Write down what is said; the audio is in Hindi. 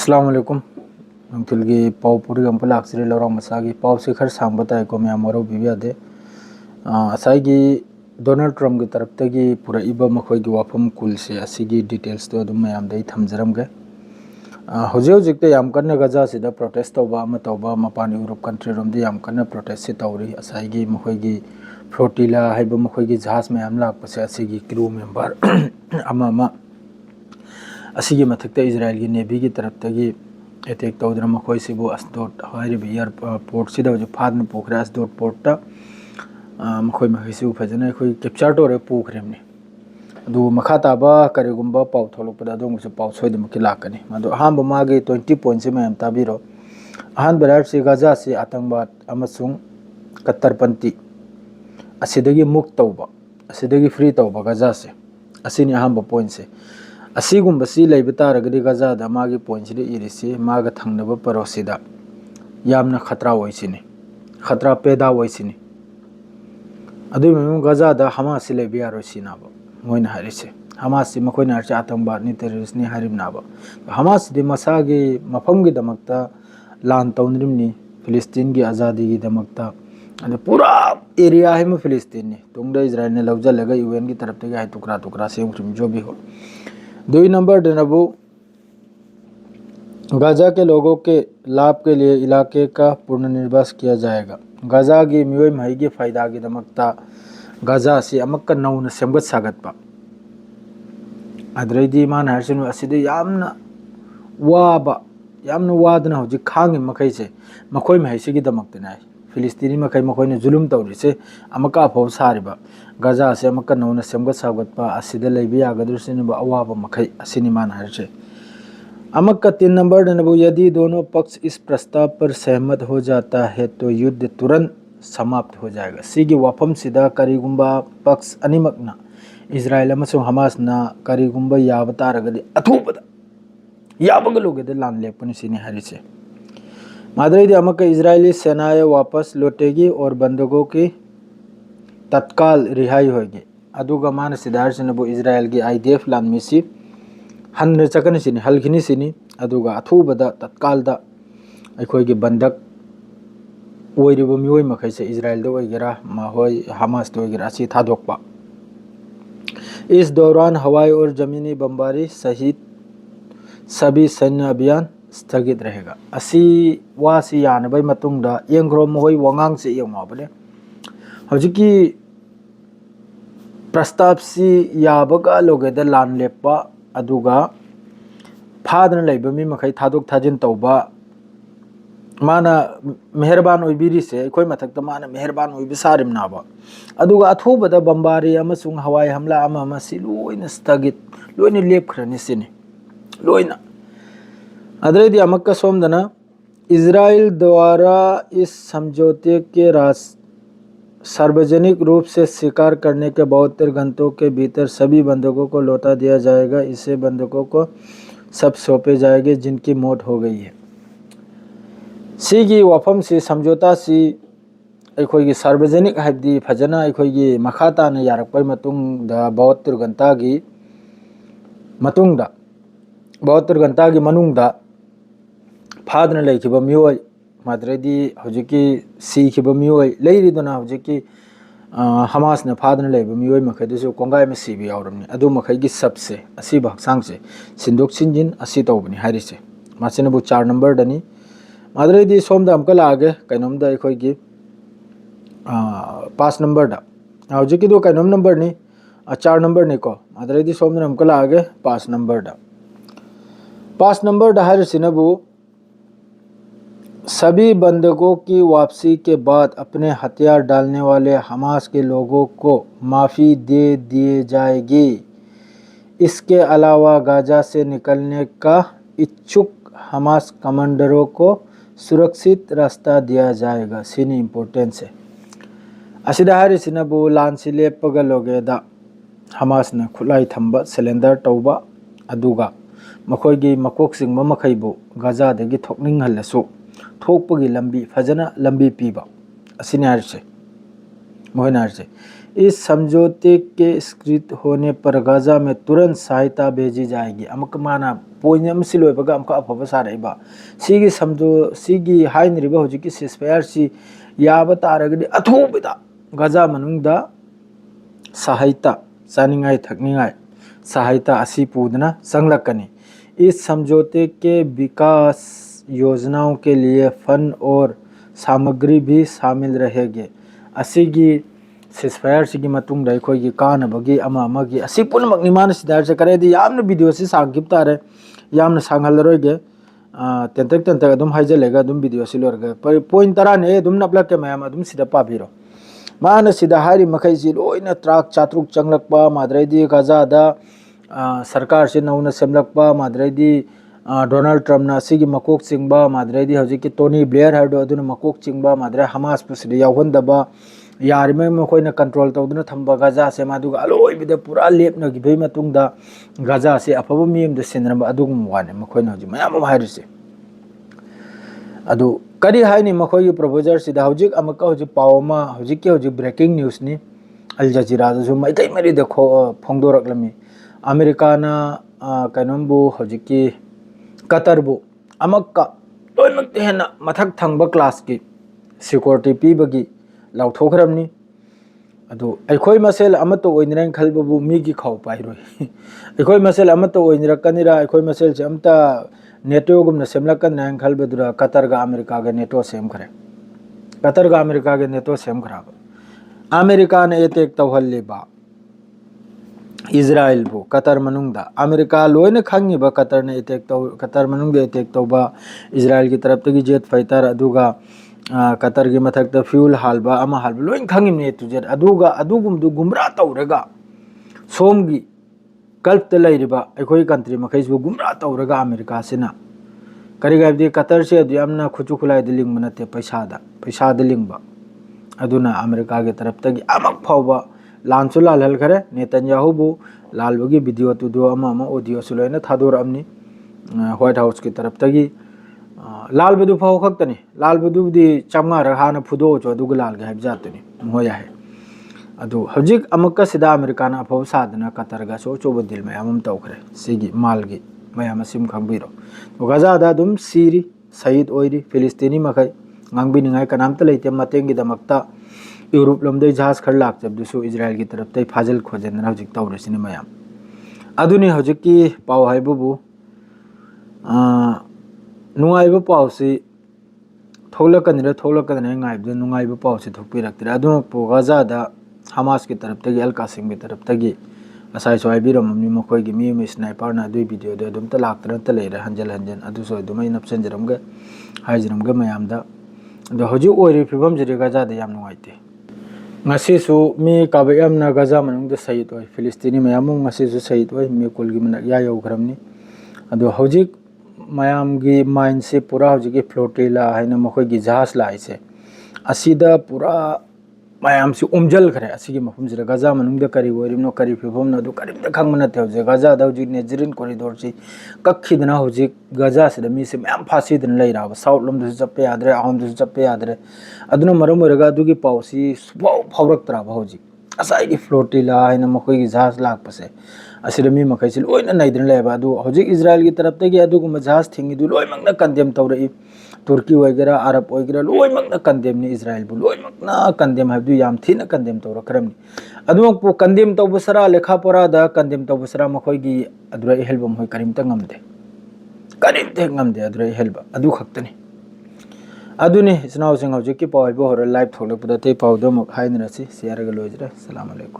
अस्सलाम वालेकुम नंगथिलगी पाव पुरी गंप लाक्सरी लौरा मसागी पाव से खर सांग बताए को मैं मरो बिबियादे असाइगी डोनाल्ड ट्रम्प की तरफ तगी पूरा इबा मखोई की वाफम कुल से असीगी डिटेल्स तो अदुम मयाम दई थमजरमगे हौजे हौजिकते याम कन्ना गजा सिदा प्रोटेस्ट तौबा अमा तौबा मपान यूरोप कंट्री रोमदे याम कन्ना प्रोटेस्ट से तौरी असाइगी मखोई फ्लोटिला हाइबा मखोई जहाज मयाम लाकपसे असीगी क्रू मेंबर अमा अमा असीगी मथक्ता इजराइल की नेवी की तरफ तगी अटैक तौदना मखोई सिबु अस्दोट हाइरिबि एयरपोर्ट सिदा जो फादन पोखरे अस्दोट पोर्ट मखोई मखैसिबु फजना अखोई कैप्चर तोरे पोखरेमने अदु मखा ताबा करिगुंबा पाउ थोलुपदा दोंगसु पाउ सोइदमकि लाकनी मदु अहांब मागे 20 पॉइंट से मैम ताबिरो अहान बरार से गाजा से आतंकवाद अमसुंग कत्तरपंती असिदगी मुक्त तौबा असिदगी फ्री तौबा गाजा से असिनी अहांब पॉइंट से असीगुंबसी लैब तारगदि गाजादा मागी पॉइंट इरिसी मागा थंगनब परोसिदा यामना खतरा ओइसिनी खतरा पैदा ओइसिनी अदुइ मेमु गाजादा हमासी लैब यारोसिनाबो मोइन हारिसे हमासी मखोइना हरचे आतंकवाद नि टेररिस्ट नि हारिबनाबो हमासी दि मसागी मफमगी दमकता लान तौनरिमनी फिलिस्तीन की आजादी की दमकता अने पूरा एरिया है में फिलिस्तीन ने तुंगदा इजराइल ने लवजलगा यूएन की तरफ से टुकड़ा टुकड़ा से जो भी हो 2 नंबर डनबू गाजा के लोगों के लाभ के लिए इलाके का पुनर्निर्वास किया जाएगा गाजा की मियोय महई की फायदा की दमकता गाजा से अमक नौन सेमगत सागतपा अद्रैदी मान हरसनु असिदे यामना वादना हौजी खांगे मखैसे मखोय महैसे की दमकतना फिलिस्तीनी मखै मखोयने जुलुम तौरिसे अमका फौ सारिबा गाजा से अमका नौना सेमगत सागतपा असिदा लैबि यागदुरसिनबा अवाबा मखै असिनी मान हरसे अमका 3 नंबर दनबु यदि दोनों पक्ष इस प्रस्ताव पर सहमत हो जाता है तो युद्ध तुरंत समाप्त हो जाएगा सिगी वाफम सिदा करिगुंबा पक्ष अनिमकना इजराइल अमसुंग हमासना करिगुंबा याबतारगदि अथुबदा याबगलोगेदे लान लेपनि सिनी हरिसे मादरैदी अमका इजरायली सेनाएं वापस लौटेगी और बंधकों की तत्काल रिहाई होगी अदुगा मान सिदार सिनबु इजराइल की आईडीएफ लान मिसी हन चकन सिनी हलखिनी सिनी अदुगा अथुबदा तत्काल दा अखोई की बंधक ओइरिबु मियोय मखैसे इजराइल दो ओइगेरा माहोय हमास दो ओइगेरा असि थादोकपा इस दौरान हवाई और जमीनी बमबारी सहित सभी सैन्य अभियान स्थगित रहेगा असी वासी यानबै मतुंगदा येंग्रो मोय वंगांग से येंगमाबले हौजिकी प्रस्ताव सी याबगा लोगेदा लान लेपा अदुगा फादन लैबमी मखै थादोक थाजिन तौबा माना मेहरबान ओइबिरी से अखोय मथक्ता माना मेहरबान ओइबि सारिमनाबा अदुगा अथुबदा बमबारी अमसुंग हवाई हमला अमा लोइना स्थगित लोइना लेपखरनि सिनी लोइना अदरैदी अमक्का सोमदना इजराइल द्वारा इस समझौते के सार्वजनिक रूप से स्वीकार करने के 72 घंटों के भीतर सभी बंधकों को लौटा दिया जाएगा इसे बंधकों को सब सौंपे जाएंगे जिनकी मौत हो गई है सिगी वफम से समझौता सी अखोई सार्वजनिक हाइबदी फजना अखोई मखाता ने यारकपै मतुंगदा 72 घंटा की मतुंगदा 72 घंटा की मनुंगदा फादना लैखिबा मियोय माद्रेदी हौजिकी सीखिबा मियोय लैरिदना हौजिकी हमास ने फादना लैबा मियोय मखैदसु कोंगाय में सीबि यावरमनि अदु मखैगी सबसे असीबा हक्सांग से सिंदोक सिंजिन असी तौबनि हारिसे मासिनबु 4 नंबर दनी माद्रेदी सोमदा अमका लागे कैनोमदा अखोइगी 5 नंबर दा हौजिकी दो कैनोम नंबर नि 4 नंबर नि को माद्रेदी सोमदा अमका लागे 5 नंबर दा 5 नंबर दा हारिसिनबु सभी बंधकों की वापसी के बाद अपने हथियार डालने वाले हमास के लोगों को माफ़ी दे दिए जाएगी इसके अलावा गाजा से निकलने का इच्छुक हमास कमांडरों को सुरक्षित रास्ता दिया जाएगा सिनी इम्पोर्टेंस है असिदा हारिसिनबु लानसी लेपगा लोगेदा हमास ने खुलाई थंबा सिलेंडर तौबा अदुगा मखोइगी मकोकसिंग मखैबु गाजादगी थोकनिंग हल्लसु थोकपगी लंबी फजना लंबी पीबा असिनी हारिसे मोहनार से इस समझौते के स्वीकृत होने पर गाजा में तुरंत सहायता भेजी जाएगी। अमुक माना पोइन अमसि लोइबगा अमुक अफब सारैबा सिगी समझो सिगी हाइनरिबा हुजिकी सिसफायर सी याब तारगदि अथुबदा गाजा मनुंगदा सहायता चानिंगाई थकनिंगाई सहायता असी पूदना संलक्कनी। इस समझौते के विकास योजनाओं के लिए फंड और सामग्री भी शामिल रहेंगे। असीगी सिसफायर सिगी मतुंग दा अखोई कानबगी अमा अमागी असी पुनमक निमान सिदार से करेदी यामन वीडियो से सांगिप तारे यामन सांगहलरोगे तेंतक तेंतक अदुम हाइजलेगा अदुम वीडियो से लोरगा पर पॉइंट तरा ने अदुम नपलक के मयाम अदुम सिदा पाबिरो मान सिदा हारी मखै जी लोइना ट्राक चात्रुक चंगलकपा माद्रैदी गाजादा सरकार से नौना सेमलकपा माद्रैदी डोनाल्ड ट्रम्प ना सिगी मकोक चिंगबा माद्रैदी हौजिकी टोनी ब्लेयर हाइडो अदुना मकोक चिंगबा माद्रै हमास पुसिदि यावहनदबा यारिमे मखोइना कंट्रोल तौदुना थंबा गाजा से मादुगा अलोइबिदा पूरा लेपनगिबै मतुंगदा गाजा से अफबा मियमदो सिनरबा अदुगुम वाने मखोइना हौजि मयाम हाइरिसे अदु करी हाइनि मखोइगी प्रोपोजर सिदा हौजिक अमका हौजि पावमा हौजिकी हौजि ब्रेकिंग न्यूज नि अल जजीरा दसु मैतै मरि देखो फोंगदोरकलमी अमेरिकाना कनोंबु हौजिकी कतरबु अमक्का लोइमक्ते हेना मथक थंगबा क्लास की सिक्योरिटी पीबगी लाउथोखरमनी अदु अखोई मसेल अमतो ओइनरन खलबबु मीगी खाउ पाइरोय अखोई मसेल अमतो ओइनरकनिरा अखोई मसेल से अमता नेटो गुमना सेमलकन नायन खलबदुरा कतर गा अमेरिका गा नेटो सेम खरे कतर गा अमेरिका गा नेटो सेम खराब अमेरिका ने एटेक तौहल्लेबा इजराइल बु कतर मनुंगदा अमेरिका लोइना खंगिबा कतर ने एटेक तौ कतर मनुंगदे एटेक तौबा इजराइल की तरफ तगी जेट फाइटर अदुगा कतर की मथक फ्यूल हालबा अमा हालबा लोइन खंगिमने तुजेट अदुगा अदुगुमदु गुमरा तौरगा सोमगी गल्फ त लैरिबा अखोई कंट्री मखैसबु गुमरा तौरगा अमेरिका सिना करिगाबदि कतर से अदुयामना खुचु खुलाय दिलिंग मनते पैसा दिलिंगबा अदुना अमेरिका के तरफ तगी अमक फावबा लानसु लाल खरे नेतन्याहूबु लालबगी वीडियो तुदो अमा अमा ऑडियो सुलोइना थादोरअमनी व्हाइट हाउस की तरफ तगी लाल बदु फाव खक्तनी लाल बदुदी चमगा रहाना फुदो चो अदुग लाल गे हाइबजातनी मोया है अदु हजिक अमक्का सिदा अमेरिकाना अफव सादना कतरगा सो चोब दिल मयाम तौखरे सिगी मालगी मयाम सिम खंबिरो गाजादा दुम सीरी शहीद ओइरी फिलिस्तीनी मखै ngangbinigai kanamta leite matengi damakta Europe लमदे जहाज खर लाक्चबदुसु इजराइल की तरफ तै फाजल खोजेन हजिक तौरसिनि मयाम अदुनि हजिकी पाव हाइबुबु नुंगाइबु पावसि थोलकने ngaibदु नुंगाइबु पावसि थोकपिरक्तिरे अदुम पोगाजादा हमास की तरफ तगी अल कासिम की तरफ तगी असai so aibiramni mokoi gi mi sniper na dui video de dum ta laktra ta leire hanjal aduso dumai napsen jeram ga haijiram ga mayam da do hoji ori phibam jiri ga ja de yam nuaite ngasi su mi kabayam na gaza manung de sayid oi filistini mayam ngasi su sayid oi mi kolgi mana ya yo gramni ado hoji mayam gi mind se pura hoji gi flotilla haina mokoi gi jahas lai se asida pura mayam si umjal khare asigi mafum jira gaza manung de kari worim no kari phibom na du kari de khangmana te hoje gaza da hoji nejirin corridor chi kakhi dana hoji gaza se mi se mayam phasi din lai ra south lom du chappe yadre ahom du chappe yadre aduna maram oraga du gi pausi subau phaurak tra ba hoji asai gi flotilla haina mokoi gi jahaz lak pase asida mi makai sil oina naidrin lai ba du hoji israel gi taraf te gi adu gu jahaz thingi du loi mang na condemn tawrai तुर्की वगैरह अरब वगैरह लोइमकना कंडेम नि इजराइल बु लोइमकना कंडेम हाबदु याम थिना कंडेम तौर खरमनि अदुमक पो कंडेम तौबसरा लेखा परा दा कंडेम तौबसरा मखोइगी अदुरा हेल्बम होय करिमता ngamde अदुरा हेल्ब अदु खक्तनि अदुनि स्नाउ सिंग हौजिक की पावइबो हर लाइव थोलक पुदा ते पावदो मक हाइनरसि शेयर ग लोइजरा अस्सलाम वालेकुम।